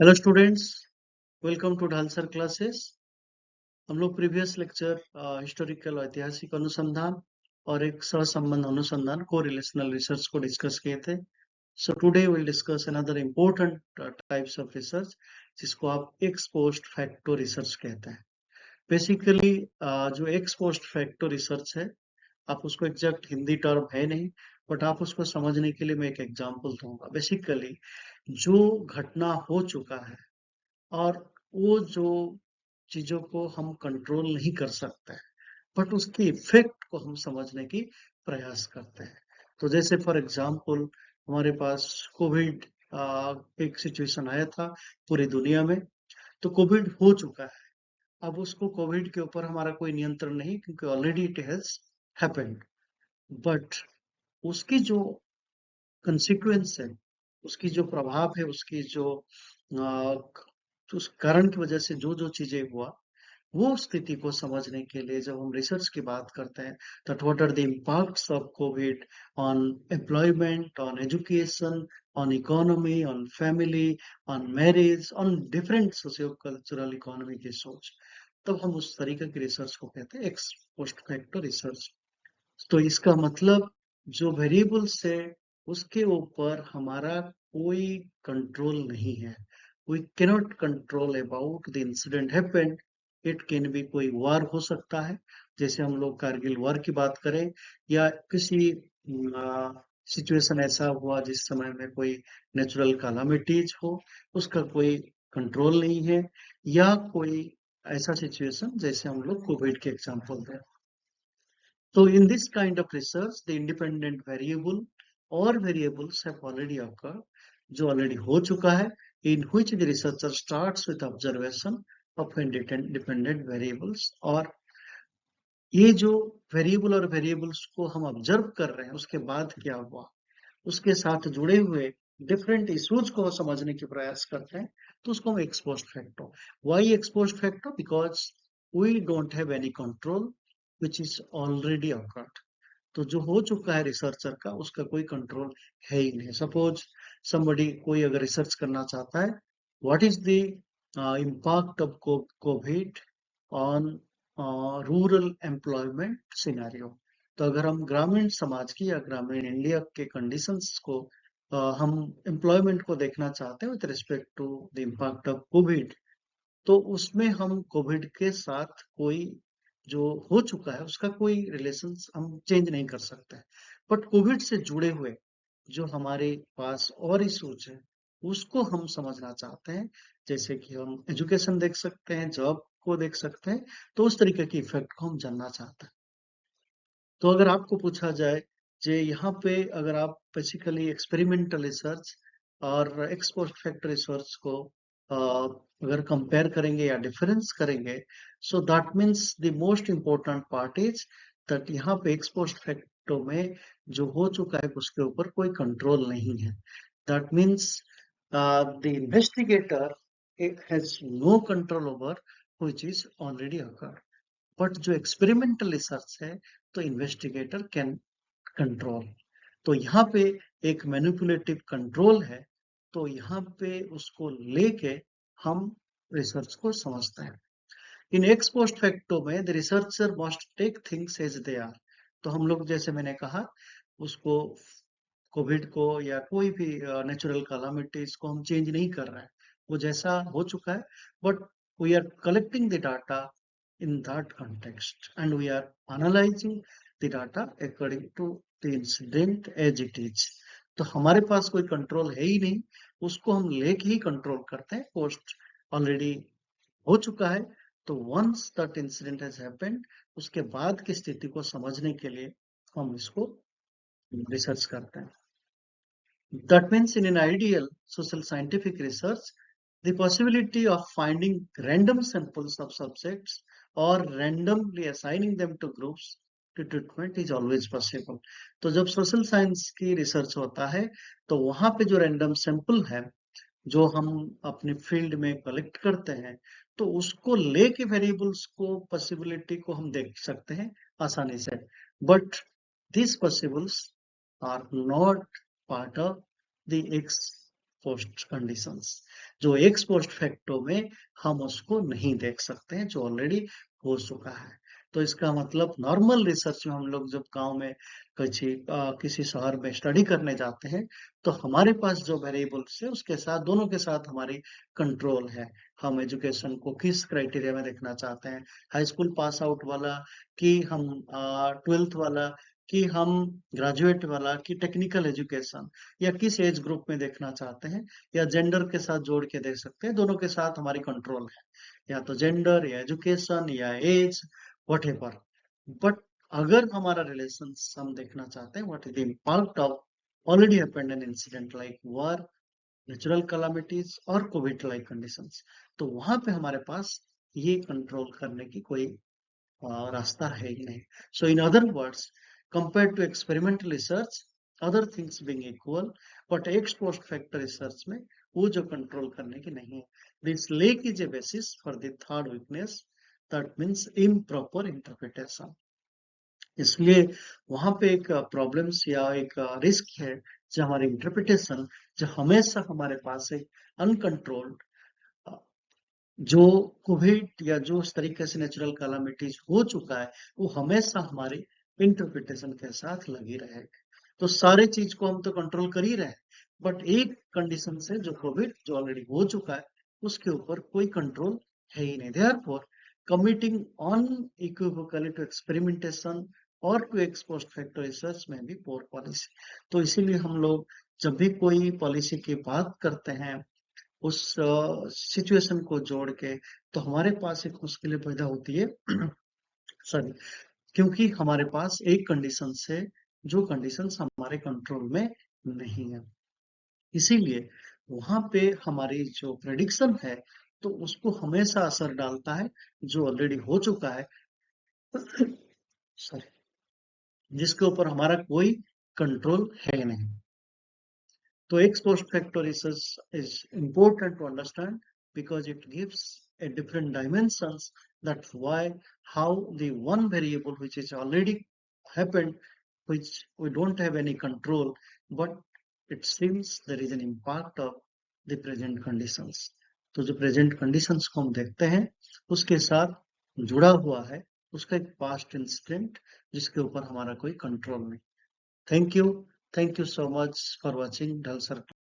Hello students, welcome to Dhalsar classes. हम लोग previous lecture historical ऐतिहासिक अनुसंधान और एक सहसंबंध अनुसंधान को रिलेशनल रिसर्च को डिस्कस किए थे। So today will discuss another important types of research जिसको आप एक्स पोस्ट फैक्टो रिसर्च कहते हैं। बेसिकली जो एक्स पोस्ट फैक्टो रिसर्च है, आप उसको एग्जैक्ट हिंदी टर्म है नहीं, बट आप उसको समझने के लिए मैं एक एग्जांपल दूंगा। बेसिकली जो घटना हो चुका है और वो जो चीजों को हम कंट्रोल नहीं कर सकते हैं, बट उसके इफेक्ट को हम समझने की प्रयास करते हैं। तो जैसे फॉर एग्जांपल हमारे पास कोविड एक सिचुएशन आया था पूरी दुनिया में। तो कोविड हो चुका है, अब उसको कोविड के ऊपर हमारा कोई नियंत्रण नहीं, क्योंकि already it has happened. But उसकी जो कंसिक्वेंस है, उसकी जो प्रभाव है, उसकी जो उस कारण की वजह से जो जो चीजें हुआ, वो स्थिति को समझने के लिए जब हम रिसर्च की बात करते हैं, that what are the impacts of covid on employment, on education, on economy, on family, on marriage, on different socio cultural economy की सोच, तब हम उस तरीके की रिसर्च को कहते हैं एक्स पोस्ट फैक्टो रिसर्च। तो इसका मतलब जो वेरिएबल्स है उसके ऊपर हमारा कोई कंट्रोल नहीं है। We cannot control about the incident happened. It can be कोई वार हो सकता है, जैसे हम लोग कारगिल वार की बात करें, या किसी सिचुएशन ऐसा हुआ जिस समय में कोई नेचुरल कैलामिटीज हो, उसका कोई कंट्रोल नहीं है, या कोई ऐसा सिचुएशन जैसे हम लोग कोविड के एग्जांपल दें। So in this kind of research, the independent variable or variables have already occurred, जो already हो चुका है, in which the researcher starts with observation of independent variables। और ये जो वेरिएबल और वेरिएबल्स को हम ऑब्जर्व कर रहे हैं, उसके बाद क्या हुआ, उसके साथ जुड़े हुए डिफरेंट इश्यूज को समझने की प्रयास करते हैं, तो उसको हम ex post facto. Why ex post facto? Because we don't have any control which is already occurred. तो जो हो चुका है रिसर्चर का, उसका कोई कंट्रोल है ही नहीं। सपोज समबडी, कोई अगर रिसर्च करना चाहता है, what is the impact of covid on rural employment scenario. तो अगर हम ग्रामीण समाज की या ग्रामीण इंडिया के कंडीशंस को हम एम्प्लॉयमेंट को देखना चाहते हैं with respect to the impact of covid, तो उसमें हम कोविड के साथ कोई जो हो चुका है उसका कोई रिलेशन हम चेंज नहीं कर सकते। बट कोविड से जुड़े हुए जो हमारे पास और इश्यूज है, उसको हम समझना चाहते हैं। जैसे कि हम एजुकेशन देख सकते हैं, जॉब को देख सकते हैं, तो उस तरीके की इफेक्ट को हम जानना चाहते हैं। तो अगर आपको पूछा जाए, जे यहाँ पे अगर आप बेसिकली एक्सपेरिमेंटल रिसर्च और एक्स पोस्ट फैक्ट रिसर्च को अगर कंपेयर करेंगे या डिफरेंस करेंगे, so that means the most important part is that यहाँ पे एक्स पोस्ट फैक्टो में जो हो चुका है उसके ऊपर कोई कंट्रोल नहीं है। That means the investigator has no control over which is already occurred. But जो एक्सपेरिमेंटल रिसर्च है, तो इन्वेस्टिगेटर कैन कंट्रोल। तो यहाँ पे एक मैनिपुलेटिव कंट्रोल है, तो यहाँ पे उसको लेके हम रिसर्च को समझते हैं। इन एक्स पोस्ट फैक्टो में the researcher must take things as they are. तो हम लोग, जैसे मैंने कहा, उसको कोविड को या कोई भी नेचुरल कैलामिटीज को हम चेंज नहीं कर रहे हैं, वो जैसा हो चुका है, but we are collecting the data in that context and we are analyzing the data according to the incident as it is। तो हमारे पास कोई कंट्रोल है ही नहीं, उसको हम लेके ही कंट्रोल करते हैं। पोस्ट ऑलरेडी हो चुका है, तो once that incident has happened, उसके बाद की स्थिति को समझने के लिए हम इसको रिसर्च करते हैं। That means in an ideal social scientific research, the possibility of finding random samples of subjects or randomly assigning them to groups to treatment is always possible। तो जब सोशल साइंस की रिसर्च होता है, तो वहां पे जो रैंडम सैंपल है जो हम अपने फील्ड में कलेक्ट करते हैं, तो उसको लेके वेरिएबल्स को, पॉसिबिलिटी को हम देख सकते हैं आसानी से। But these possibles are not part of the X post conditions, जो एक्स पोस्ट फैक्टो में हम उसको नहीं देख सकते हैं, जो ऑलरेडी हो चुका है। तो इसका मतलब नॉर्मल रिसर्च में हम लोग जब गांव में किसी शहर में स्टडी करने जाते हैं, तो हमारे पास जो वेरिएबल्स है उसके साथ, दोनों के साथ हमारी कंट्रोल है। हम एजुकेशन को किस क्राइटेरिया में देखना चाहते हैं, हाई स्कूल पास आउट वाला, कि हम 12th वाला, कि हम ग्रेजुएट वाला, कि टेक्निकल एजुकेशन, या किस एज ग्रुप में देखना चाहते हैं, या जेंडर के साथ जोड़ के देख सकते हैं। दोनों के साथ हमारी कंट्रोल है, या तो जेंडर या एजुकेशन या एज, व्हाटएवर। बट अगर हमारा रिलेशन हम देखना चाहते हैं, what is the impact of already happened an incident like war, natural calamities और कोविड लाइक कंडीशंस, तो वहां पे हमारे पास ये कंट्रोल करने की कोई रास्ता है ही नहीं। So in other words, compare to experimental research, other things being equal, but ex post factor research में वो जो कंट्रोल करने की नहीं है। This lack is a basis for the third weakness, that means improper interpretation. इसलिए वहां पे एक प्रॉब्लम्स या एक रिस्क है, जो हमारी इंटरप्रिटेशन, जो हमेशा हमारे पास एक अनकंट्रोल्ड, जो कोविड या जो इस तरीके से नेचुरल कैलामिटीज हो चुका है, वो हमेशा हमारी इंटरप्रिटेशन के साथ लगी रहेगी। तो सारे चीज को हम तो कंट्रोल कर ही रहे हैं, बट एक कंडीशन से, जो कोविड जो ऑलरेडी हो चुका है, उसके ऊपर कोई कंट्रोल है ही नहीं। Therefore committing on equivocally to experimentation और to ex post factor research में भी पोर पॉलिसी। तो इसीलिए हम लोग जब भी कोई पॉलिसी की बात करते हैं, उस सिचुएशन को जोड़ के, तो हमारे पास एक मुश्किलें पैदा होती है सॉरी, क्योंकि हमारे पास एक कंडीशन से, जो कंडीशंस हमारे कंट्रोल में नहीं है। इसीलिए वहां पे हमारी जो प्रेडिक्शन है, तो उसको हमेशा असर डालता है जो ऑलरेडी हो चुका है सॉरी, जिसके ऊपर हमारा कोई कंट्रोल है नहीं। So ex post facto research is important to understand because it gives a different dimensions. That's why how the one variable which is already happened, which we don't have any control, but it seems there is an impact of the present conditions. तो जो present conditions को हम देखते हैं, उसके साथ जुड़ा हुआ है उसका एक past incident, जिसके ऊपर हमारा कोई control नहीं। Thank you. Thank you so much for watching Dhalsar